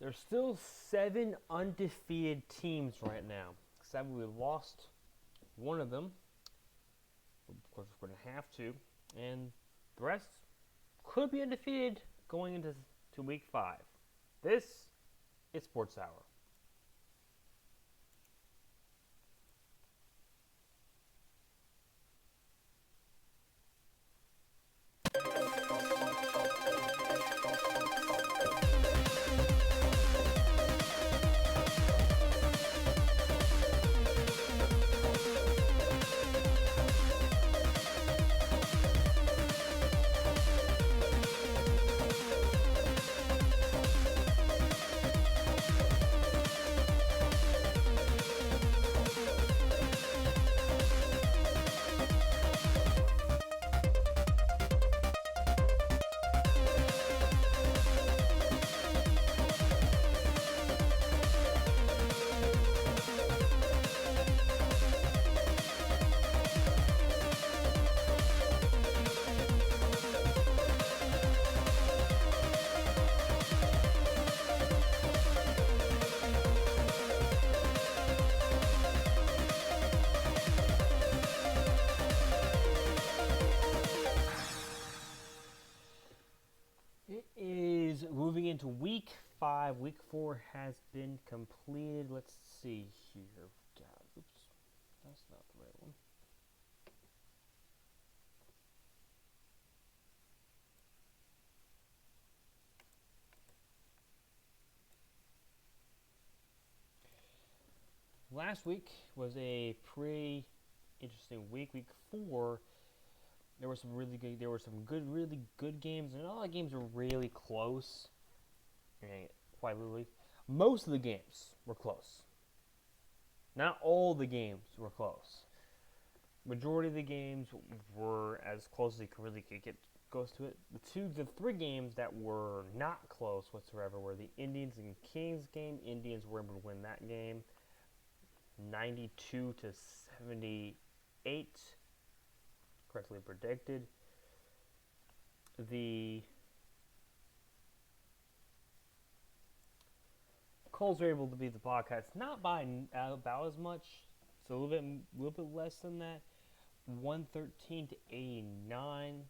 There's still 7 undefeated teams right now. Except we lost one of them. Of course, we're going to have to. And the rest could be undefeated going into week 5. This is Sports Hour. It is moving into week 5. Week 4 has been completed. Let's see here. God, oops. That's not the right one. Last week was a pretty interesting week. Week 4, there were some really good games, and all the games were really close. And quite literally, most of the games were close. Not all the games were close. Majority of the games were as close as you could really get close to it. The 3 games that were not close whatsoever were the Indians and Kings game. Indians were able to win that game 92-78, correctly predicted. The Colts were able to beat the Bobcats, not by about as much, so a little bit less than that. 113-89.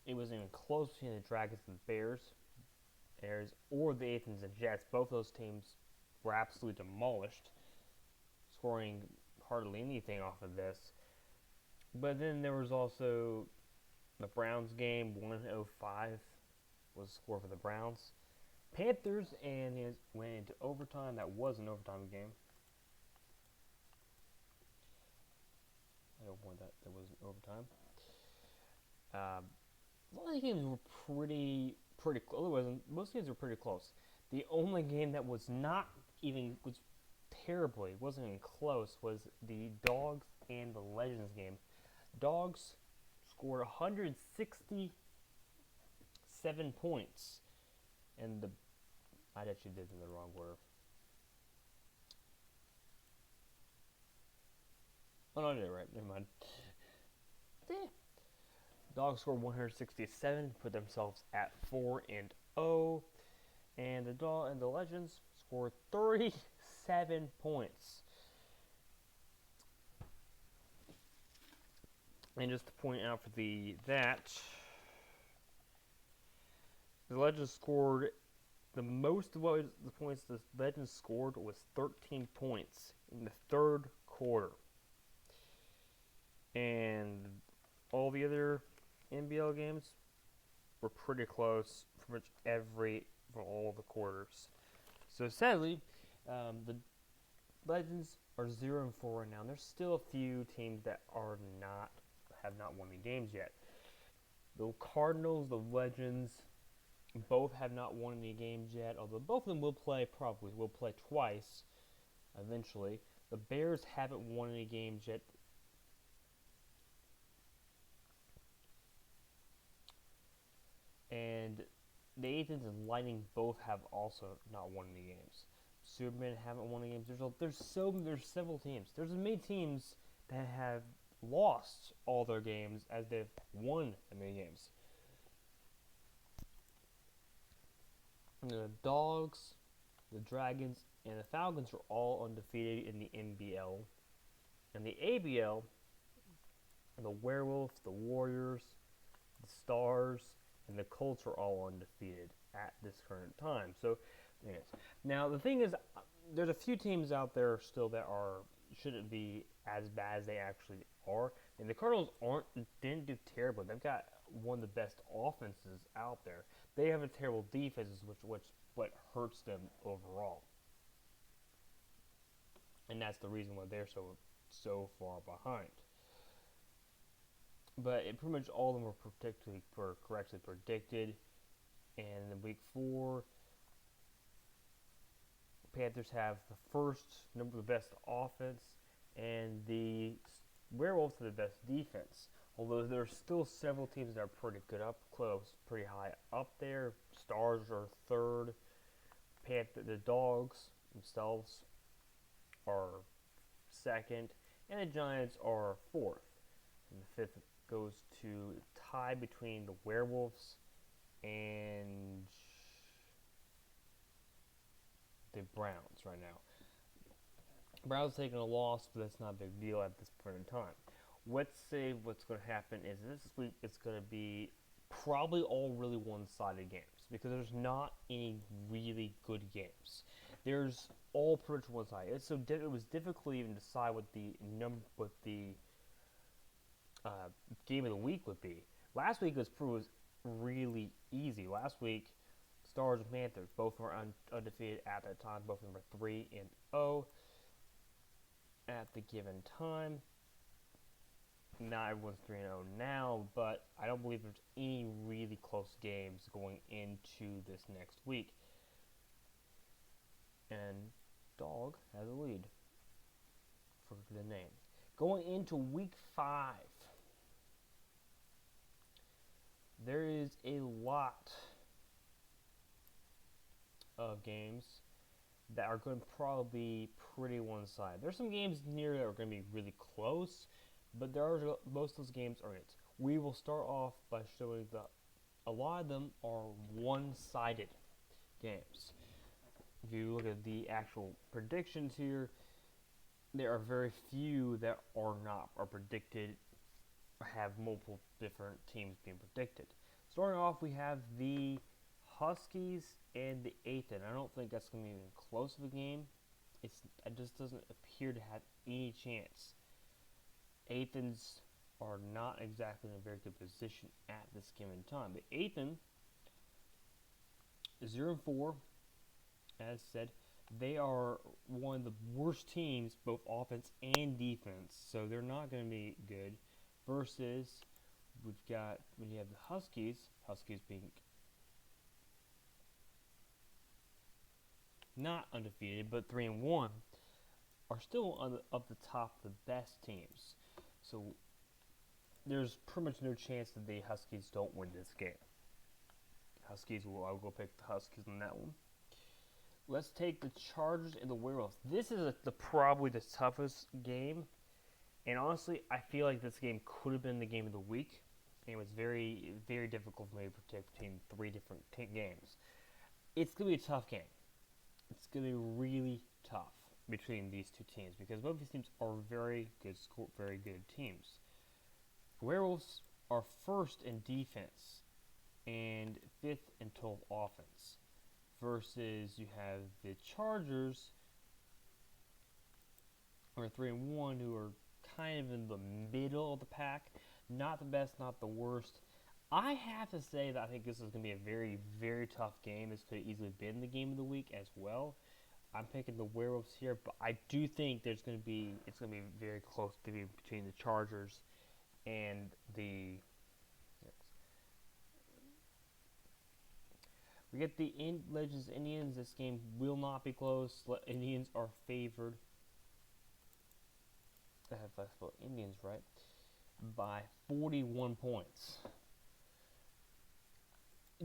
It wasn't even close between the Dragons and the Bears, or the Athens and Jets. Both those teams were absolutely demolished, scoring hardly anything off of this. But then there was also the Browns game. 105 was the score for the Browns. Panthers and it went into overtime. That was an overtime game. I don't want that. There was an overtime. A lot of games were pretty close. Most games were pretty close. The only game that was terribly, wasn't even close, was the Dogs and the Legends game. Dogs scored 167 points, and I actually did it in the wrong order. Oh no, I did it right. Never mind. Dogs scored 167, put themselves at 4-0, and the Legends scored 37 points. And just to point out for the Legends scored the most of the points the Legends scored was 13 points in the 3rd quarter. And all the other NBL games were pretty close for all the quarters. So sadly, the Legends are 0-4 right now. And there's still a few teams that have not won any games yet. The Cardinals, the Legends, both have not won any games yet. Although both of them will play twice eventually. The Bears haven't won any games yet. And the Athens and Lightning both have also not won any games. Superman haven't won any games. There's several teams. There's as many teams that have lost all their games as they've won many games. The Dogs, the Dragons, and the Falcons are all undefeated in the NBL. In the ABL, the Werewolves, the Warriors, the Stars, and the Colts are all undefeated at this current time. So, yes. Now the thing is, there's a few teams out there still that shouldn't be as bad as they actually are. And the Cardinals didn't do terrible. They've got one of the best offenses out there. They have a terrible defense, which what hurts them overall, and that's the reason why they're so far behind. But pretty much all of them were correctly predicted. And in week 4, Panthers have the the best offense, and the Werewolves have the best defense. Although there's still several teams that are pretty good up close, pretty high up there. Stars are third. The Dogs themselves are second, and the Giants are fourth. And the fifth goes to tie between the Werewolves and the Browns right now. Browns taking a loss, but that's not a big deal at this point in time. Let's say what's going to happen is this week it's going to be probably all really one-sided games because there's not any really good games. There's all pretty much one-sided. It was difficult to even decide what the game of the week would be. Last week was really easy. Last week, Stars and Panthers both were undefeated at that time. Both of them were 3-0 at the given time. Not everyone's 3-0 now, but I don't believe there's any really close games going into this next week. And Dog has a lead for the name. Going into week 5, there is a lot of games that are going to probably be pretty one-sided. There's some games near that are going to be really close, but most of those games are it. We will start off by showing that a lot of them are one-sided games. If you look at the actual predictions here, there are very few that are predicted or have multiple different teams being predicted. Starting off, we have the Huskies and the Athens. I don't think that's going to be even close of a game. It just doesn't appear to have any chance. Athens are not exactly in a very good position at this given time. The Athens 0-4, as said, they are one of the worst teams, both offense and defense. So they're not going to be good. Versus, when you have the Huskies being not undefeated, but 3-1, are still up the top of the best teams. So there's pretty much no chance that the Huskies don't win this game. I'll go pick the Huskies on that one. Let's take the Chargers and the Werewolves. This is probably the toughest game. And honestly, I feel like this game could have been the game of the week. And it was very, very difficult for me to predict between 3 different games. It's going to be a tough game. It's going to be really tough between these two teams because both these teams are very good teams. Werewolves are first in defense and 5th in total offense. Versus you have the Chargers, who are 3-1, who are kind of in the middle of the pack. Not the best, not the worst. I have to say that I think this is going to be a very, very tough game. This could have easily been the game of the week as well. I'm picking the Werewolves here, but I do think it's going to be very close to be between the Chargers and the. We get the Legends Indians. This game will not be close. Indians are favored. I have Indians right by 41 points.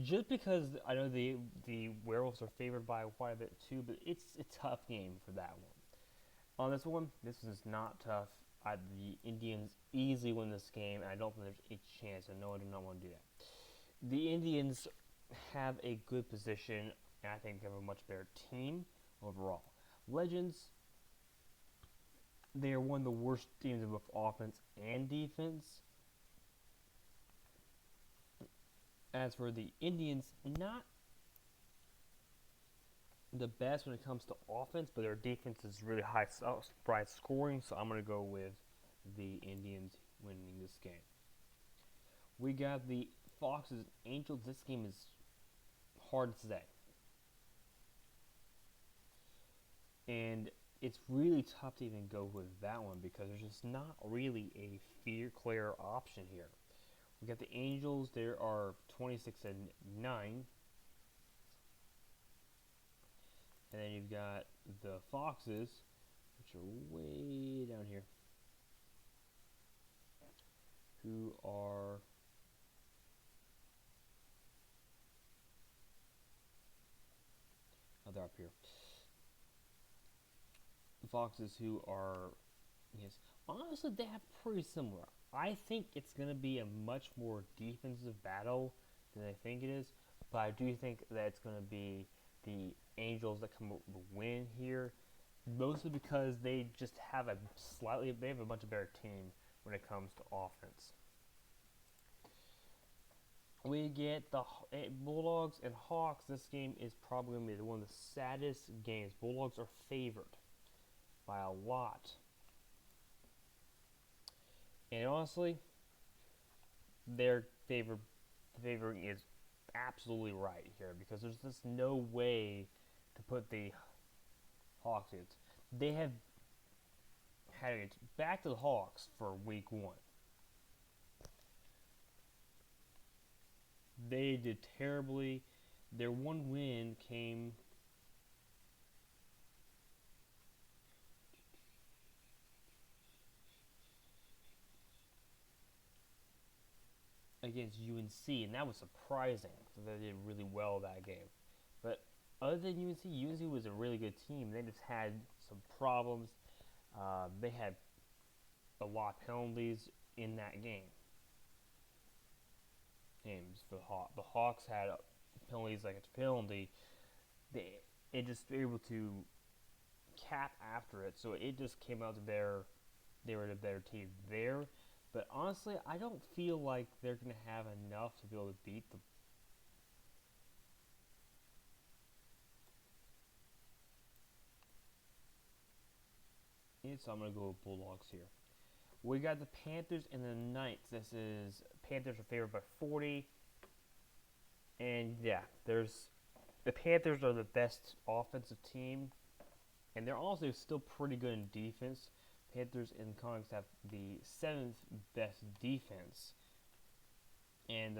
Just because I know the Werewolves are favored by quite a bit too, but it's a tough game for that one. On this one, this is not tough. The Indians easily win this game, and I don't think there's a chance. I know I do not want to do that. The Indians have a good position and I think they have a much better team overall. Legends, they are one of the worst teams in both offense and defense. As for the Indians, not the best when it comes to offense, but their defense is really high scoring, so I'm going to go with the Indians winning this game. We got the Foxes and Angels. This game is hard to say. And it's really tough to even go with that one because there's just not really a clear option here. We got the Angels. They are 26-9. And then you've got the Foxes, which are way down here, who are they're up here. The Foxes, who are, yes, honestly, they have pretty similar. I think it's going to be a much more defensive battle than I think it is, but I do think that it's going to be the Angels that come up with the win here, mostly because they just have a much better team when it comes to offense. We get the Bulldogs and Hawks. This game is probably going to be one of the saddest games. Bulldogs are favored by a lot. And honestly, their favoring is absolutely right here because there's just no way to put the Hawks in. They have had it back to the Hawks for week 1. They did terribly. Their one win came against UNC, and that was surprising. So they did really well that game. But other than UNC was a really good team. They just had some problems. They had a lot of penalties in that game. Games for the Hawks had penalties like a penalty. They just were able to cap after it, so it just came out to they were the better team there. But honestly, I don't feel like they're going to have enough to be able to beat the so I'm going to go with Bulldogs here. We got the Panthers and the Knights. This is Panthers are favored by 40. And yeah, the Panthers are the best offensive team, and they're also still pretty good in defense. Panthers and Congs have the 7th best defense, and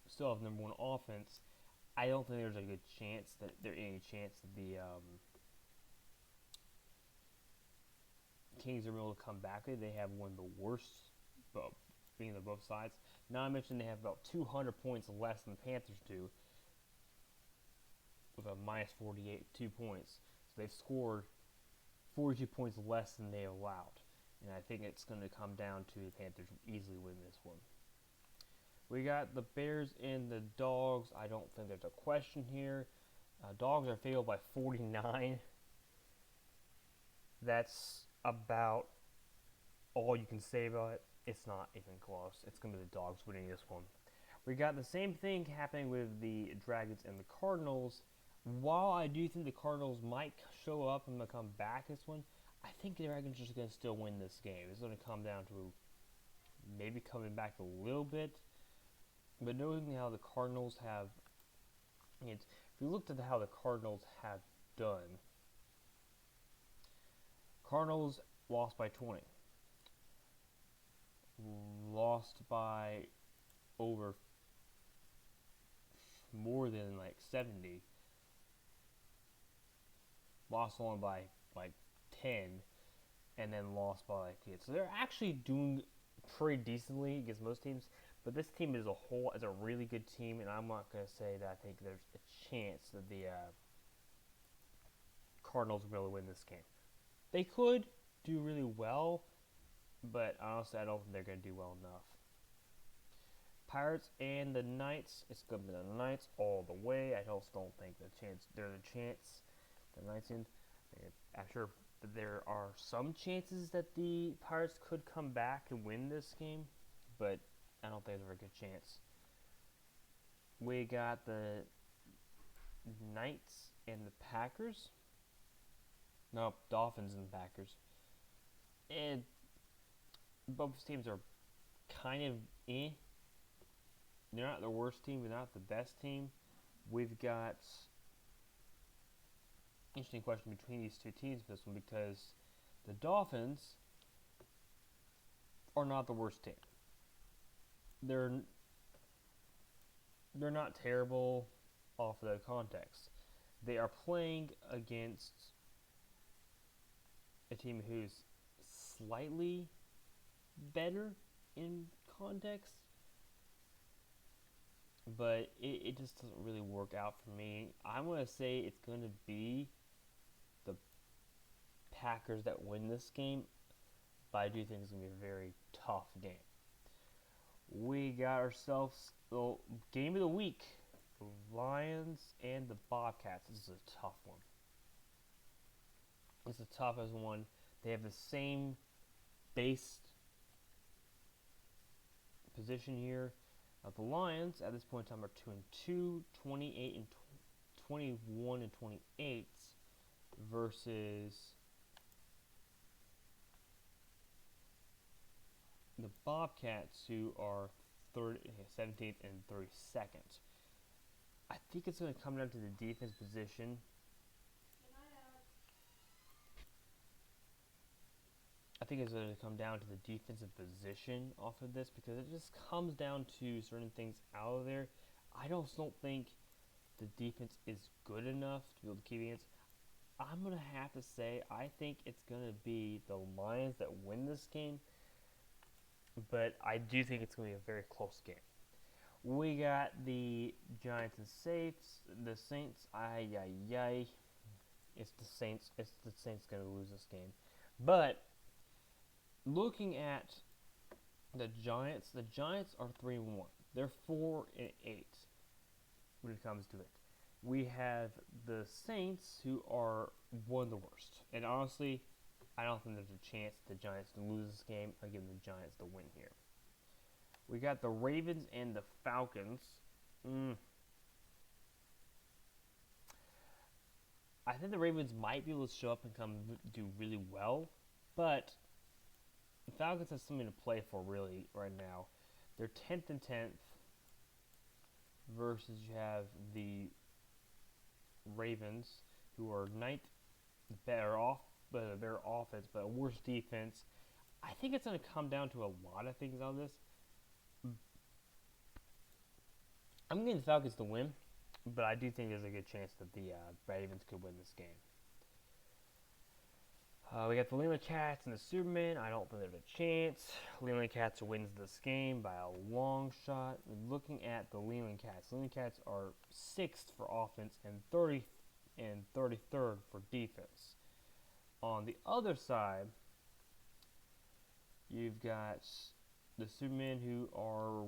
still have number 1 offense. I don't think there's a good chance that the Kings are able to come back. They have one of the worst, being on both sides. Now I mentioned they have about 200 points less than the Panthers do, with a minus 2 points. So they've scored 42 points less than they allowed. And I think it's going to come down to the Panthers easily win this one. We got the Bears and the Dogs. I don't think there's a question here. Dogs are favored by 49. That's about all you can say about it. It's not even close. It's going to be the Dogs winning this one. We got the same thing happening with the Dragons and the Cardinals. While I do think the Cardinals might show up and come back this one, I think the Dragons are just going to still win this game. It's going to come down to maybe coming back a little bit. But knowing how the Cardinals have, if you looked at how the Cardinals have done, Cardinals lost by 20. Lost by over more than like 70. Lost only by like 10, and then lost by like 8. So they're actually doing pretty decently against most teams. But this team as a whole is a really good team, and I'm not going to say that I think there's a chance that the Cardinals will really win this game. They could do really well, but honestly, I don't think they're going to do well enough. Pirates and the Knights. It's gonna be the Knights all the way. I just don't think there's a chance the Knights in. I'm sure that there are some chances that the Pirates could come back and win this game, but I don't think there's a very good chance. We got the Knights and the Packers. No, Dolphins and the Packers. And both teams are kind of eh. They're not the worst team, but not the best team. We've got interesting question between these two teams for this one because the Dolphins are not the worst team. They're not terrible off of the context. They are playing against a team who's slightly better in context, but it just doesn't really work out for me. I'm going to say it's going to be the Packers that win this game, but I do think it's going to be a very tough game. We got ourselves the game of the week, the Lions and the Bobcats. This is a tough one. It's the toughest one. They have the same base position here. The Lions at this point in time are 2-2, 28 and 21 and 28 versus the Bobcats, who are 17th and 32nd. I think it's going to come down to the defense position. I think it's going to come down to the defensive position off of this because it just comes down to certain things out of there. I don't think the defense is good enough to be able to keep against. I'm going to have to say I think it's going to be the Lions that win this game, but I do think it's going to be a very close game. We got the Giants and Saints. The Saints, it's the Saints. It's the Saints going to lose this game, but looking at the Giants are 3-1. They're 4-8 when it comes to it. We have the Saints, who are one of the worst. And honestly, I don't think there's a chance the Giants to lose this game. I give the Giants the win here. We got the Ravens and the Falcons. I think the Ravens might be able to show up and come do really well, but the Falcons have something to play for really right now. They're 10th and 10th versus you have the Ravens, who are 9th, better offense, but a worse defense. I think it's going to come down to a lot of things on this. I'm getting the Falcons to win, but I do think there's a good chance that the Ravens could win this game. We got the Leland Cats and the Superman. I don't think there's a chance. Leland Cats wins this game by a long shot. Looking at the Leland Cats are 6th for offense and 33rd for defense. On the other side, you've got the Supermen, who are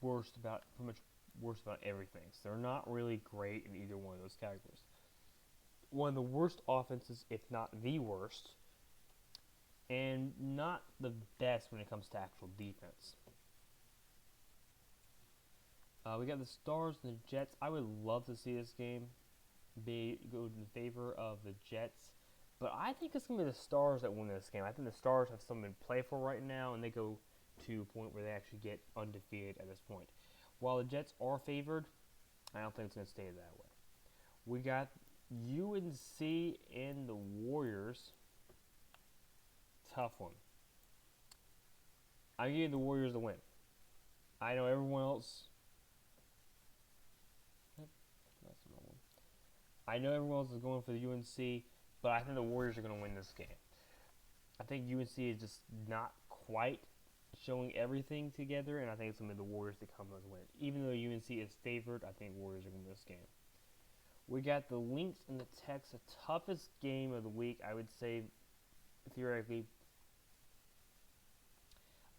pretty much worst about everything. So they're not really great in either one of those categories. One of the worst offenses, if not the worst, and not the best when it comes to actual defense. We got the Stars and the Jets. I would love to see this game go in favor of the Jets, but I think it's going to be the Stars that win this game. I think the Stars have something to play for right now, and they go to a point where they actually get undefeated at this point. While the Jets are favored, I don't think it's going to stay that way. We got UNC and the Warriors. Tough one. I give the Warriors the win. I know everyone else. That's the wrong one. I know everyone else is going for the UNC, but I think the Warriors are going to win this game. I think UNC is just not quite showing everything together, and I think it's going to be the Warriors that come as win. Even though UNC is favored, I think Warriors are going to win this game. We got the Lynx and the Techs, the toughest game of the week, I would say, theoretically.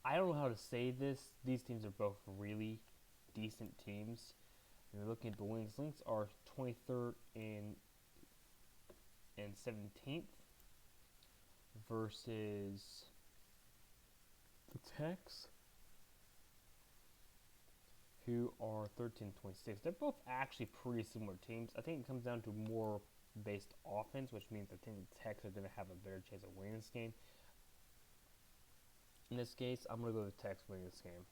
I don't know how to say this. These teams are both really decent teams. And we're looking at the Lynx. Lynx are 23rd and 17th versus the Techs, who are 13 and 26. They're both actually pretty similar teams. I think it comes down to more based offense, which means I think the Techs are going to have a better chance of winning this game. In this case, I'm going to go with the Techs winning this game.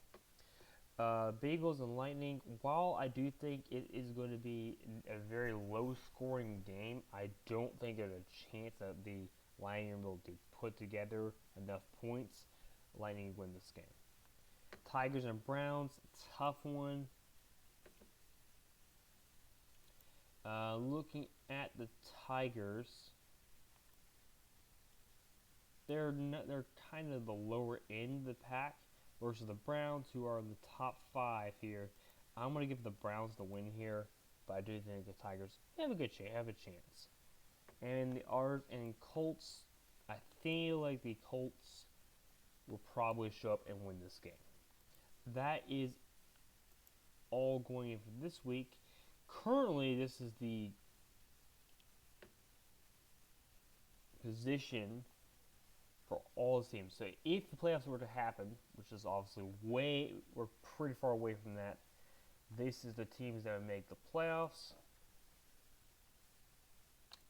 Bagels and Lightning, while I do think it is going to be a very low-scoring game, I don't think there's a chance that the Lightning will put together enough points. Lightning win this game. Tigers and Browns, tough one. Looking at the Tigers, they're kind of the lower end of the pack versus the Browns, who are in the top 5 here. I'm going to give the Browns the win here, but I do think the Tigers have a chance. And the Colts, I feel like the Colts will probably show up and win this game. That is all going in for this week. Currently, this is the position for all the teams. So if the playoffs were to happen, which is obviously we're pretty far away from that, this is the teams that would make the playoffs,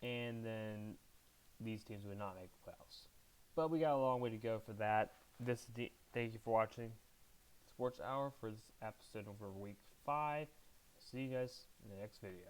and then these teams would not make the playoffs. But we got a long way to go for that. Thank you for watching Sports Hour for this episode over week 5. See you guys in the next video.